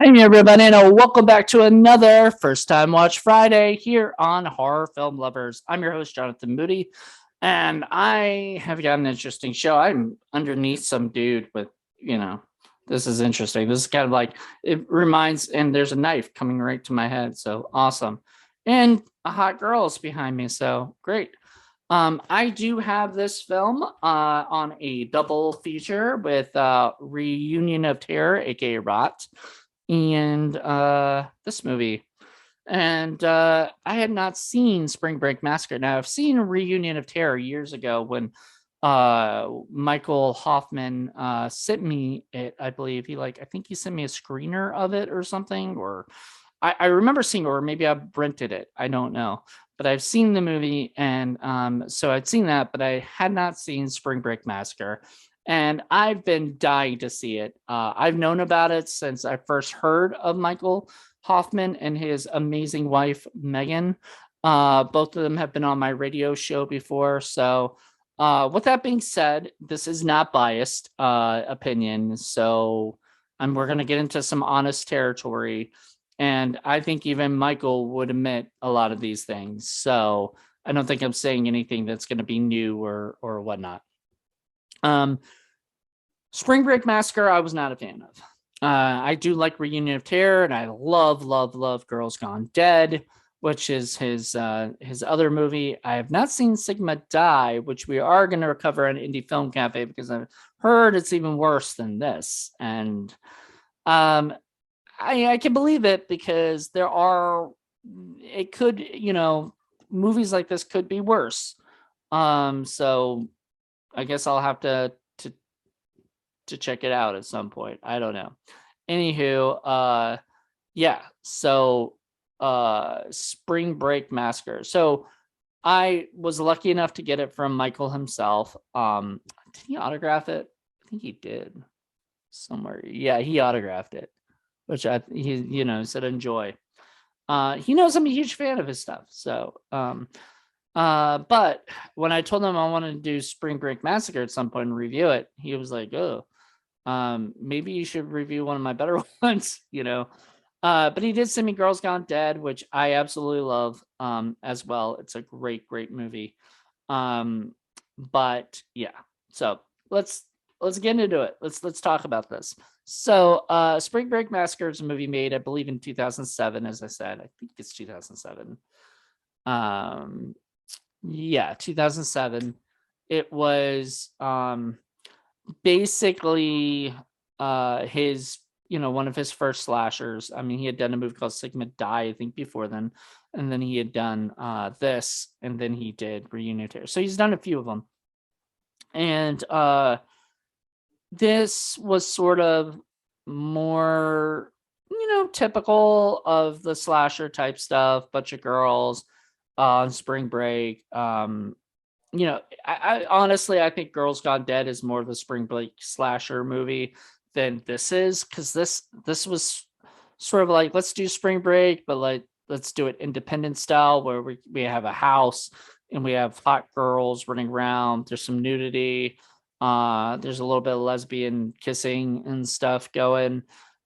Hey everybody, and welcome back to another First Time Watch Friday here on Horror Film Lovers. I'm your host, Jonathan Moody, and I have got an interesting show. I'm underneath some dude with, this is interesting. This is kind of like, it reminds, and there's a knife coming right to my head, so awesome. And a hot girl is behind me, so great. I do have this film on a double feature with Reunion of Terror, aka Rot, and this movie. And I had not seen Spring Break Massacre. Now I've seen Reunion of Terror years ago when Michael Hoffman sent me it. I believe I think he sent me a screener of it or something, or I remember seeing it, or maybe I rented it. I don't know. But I've seen the movie, and so I'd seen that, but I had not seen Spring Break Massacre. And I've been dying to see it. I've known about it since I first heard of Michael Hoffman and his amazing wife, Megan. Both of them have been on my radio show before. So, with that being said, this is not biased opinion. So, we're going to get into some honest territory. And I think even Michael would admit a lot of these things. So, I don't think I'm saying anything that's going to be new or whatnot. Spring Break Massacre, I was not a fan of. I do like Reunion of Terror, and I love Girls Gone Dead, which is his other movie. I have not seen Sigma Die, which we are going to recover on Indie Film Cafe because I've heard it's even worse than this. And I can believe it because movies like this could be worse. So I guess I'll have to check it out at some point. I don't know. Anywho, yeah. So, Spring Break Massacre. So I was lucky enough to get it from Michael himself. Did he autograph it? I think he did somewhere. Yeah, he autographed it, which he said enjoy. He knows I'm a huge fan of his stuff. So, but when I told him I wanted to do Spring Break Massacre at some point and review it, he was like, "Oh, maybe you should review one of my better ones," But he did send me Girls Gone Dead, which I absolutely love as well. It's a great movie. But yeah, so let's get into it. Let's talk about this. So Spring Break Massacre is a movie made, I believe, in 2007. As I said, I think it's 2007. Yeah, 2007. It was basically his one of his first slashers. I mean, he had done a movie called Sigma Die, I think, before then, and then he had done this, and then he did Reunion Terror. So he's done a few of them. And this was sort of more typical of the slasher type stuff, bunch of girls on spring break. I honestly, I think Girls Gone Dead is more of the spring break slasher movie than this is, because this was sort of like, let's do spring break, but like let's do it independent style, where we have a house and we have hot girls running around. There's some nudity. There's a little bit of lesbian kissing and stuff going,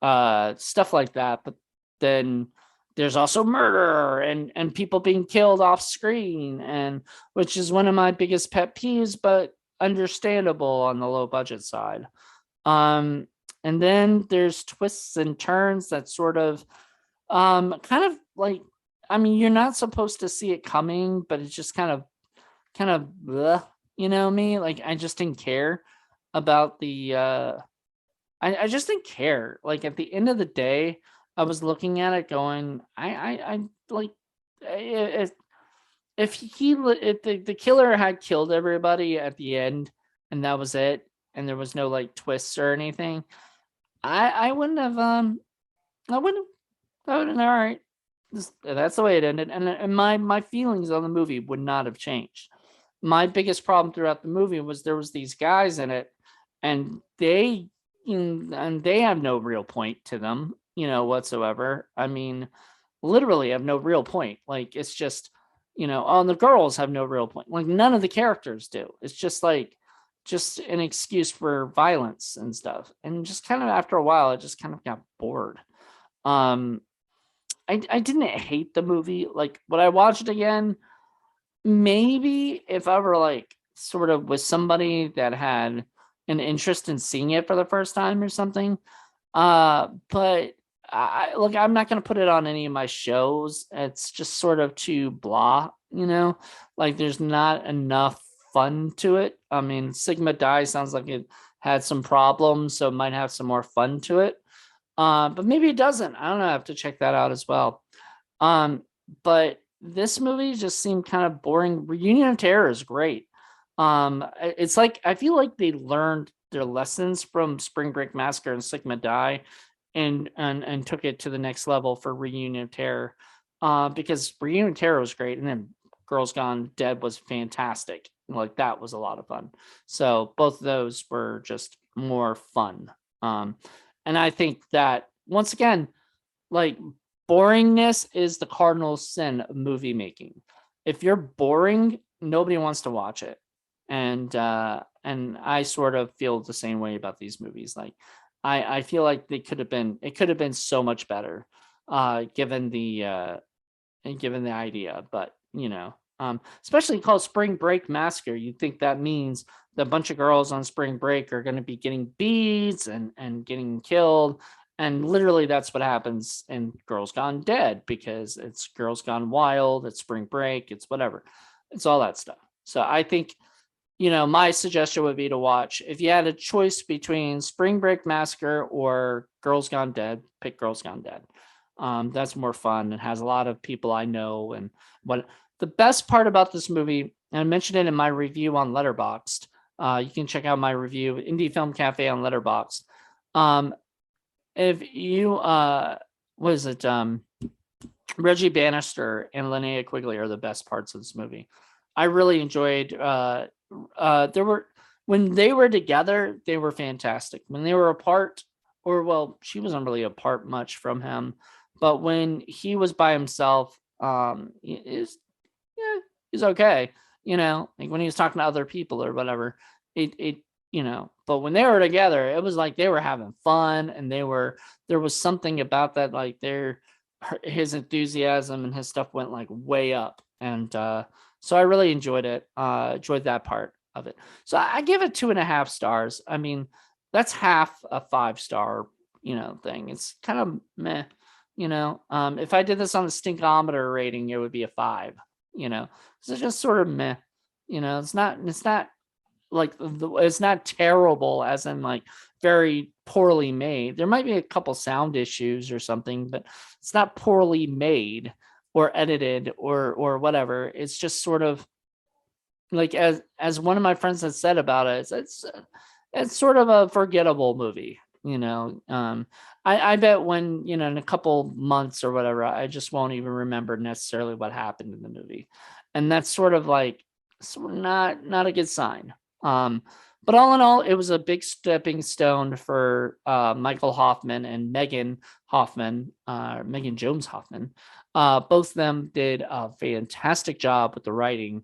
stuff like that. But then there's also murder and people being killed off screen, and which is one of my biggest pet peeves, but understandable on the low budget side. And then there's twists and turns that sort of kind of like, I mean, you're not supposed to see it coming, but it's just kind of bleh, me, like I just didn't care about the I just didn't care. Like at the end of the day, I was looking at it going, I like, if if the killer had killed everybody at the end and that was it, and there was no like twists or anything, I wouldn't have I would have, all right, that's the way it ended, and my feelings on the movie would not have changed. My biggest problem throughout the movie was there was these guys in it, and they have no real point to them, whatsoever. I mean, literally have no real point. Like it's just, oh, and the girls have no real point. Like none of the characters do. It's just like just an excuse for violence and stuff. And just kind of after a while, I just kind of got bored. Um, I didn't hate the movie. Like, would I watch it again? Maybe if I were like sort of with somebody that had an interest in seeing it for the first time or something. But I look, I'm not gonna put it on any of my shows. It's just sort of too blah, like there's not enough fun to it. I mean, Sigma Die sounds like it had some problems, so it might have some more fun to it. But maybe it doesn't. I don't know. I have to check that out as well. Um, but this movie just seemed kind of boring. Reunion of Terror is great. It's like I feel like they learned their lessons from Spring Break Massacre and Sigma Die, and took it to the next level for Reunion of Terror. Because Reunion of Terror was great, and then Girls Gone Dead was fantastic. Like that was a lot of fun. So both of those were just more fun. And I think that once again, like boringness is the cardinal sin of movie making. If you're boring, nobody wants to watch it. And I sort of feel the same way about these movies. Like I feel like it could have been so much better, given the idea. But especially called Spring Break Massacre, you'd think that means the bunch of girls on spring break are going to be getting beads and getting killed. And literally that's what happens in Girls Gone Dead, because it's Girls Gone Wild, it's spring break, it's whatever. It's all that stuff. So I think, my suggestion would be to watch, if you had a choice between Spring Break Massacre or Girls Gone Dead, pick Girls Gone Dead. That's more fun. It has a lot of people I know. And what the best part about this movie, and I mentioned it in my review on Letterboxd. You can check out my review, Indie Film Cafe on Letterboxd. If you what is it? Reggie Bannister and Linnea Quigley are the best parts of this movie. I really enjoyed. When they were together, they were fantastic. When they were apart, she wasn't really apart much from him, but when he was by himself, he's okay. Like when he was talking to other people or whatever, it but when they were together, it was like they were having fun, and there was something about that, like his enthusiasm and his stuff went like way up. And so I really enjoyed it. Enjoyed that part of it. So I give it 2.5 stars. I mean, that's half a 5-star, thing. It's kind of meh. If I did this on the stinkometer rating, it would be a 5. So it's just sort of meh. It's not like it's not terrible, as in like very poorly made. There might be a couple sound issues or something, but it's not poorly made or edited or whatever. It's just sort of like, as one of my friends has said about it, it's sort of a forgettable movie. I bet when in a couple months or whatever, I just won't even remember necessarily what happened in the movie, and that's sort of like not a good sign. But all in all, it was a big stepping stone for Michael Hoffman and Megan Hoffman, Megan Jones Hoffman. Both of them did a fantastic job with the writing.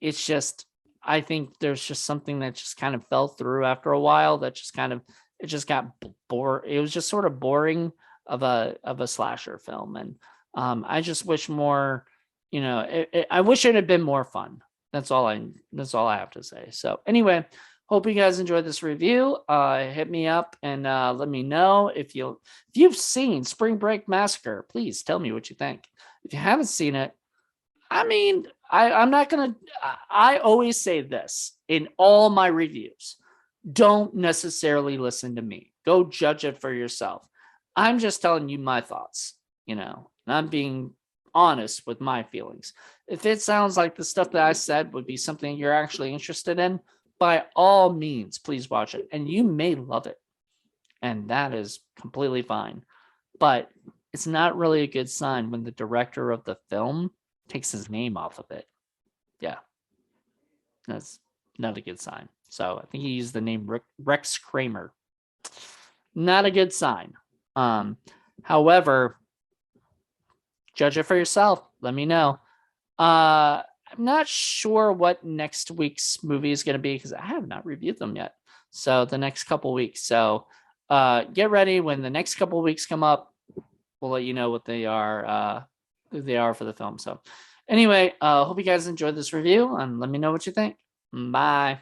It's just, I think there's just something that just kind of fell through after a while. That just kind of, it just got bored. It was just sort of boring of a slasher film, and I just wish more. I wish it had been more fun. That's all I have to say. So anyway, hope you guys enjoyed this review. Hit me up and let me know if you've seen Spring Break Massacre. Please tell me what you think. If you haven't seen it, I mean, I'm not gonna. I always say this in all my reviews: don't necessarily listen to me. Go judge it for yourself. I'm just telling you my thoughts. And I'm being honest with my feelings. If it sounds like the stuff that I said would be something you're actually interested in, by all means, please watch it. And you may love it. And that is completely fine. But it's not really a good sign when the director of the film takes his name off of it. Yeah. That's not a good sign. So I think he used the name Rex Kramer. Not a good sign. However, judge it for yourself. Let me know. I'm not sure what next week's movie is going to be, because I have not reviewed them yet. So the next couple weeks. So get ready when the next couple weeks come up. we'll let you know what they are, who they are for the film. So anyway, hope you guys enjoyed this review and let me know what you think. Bye.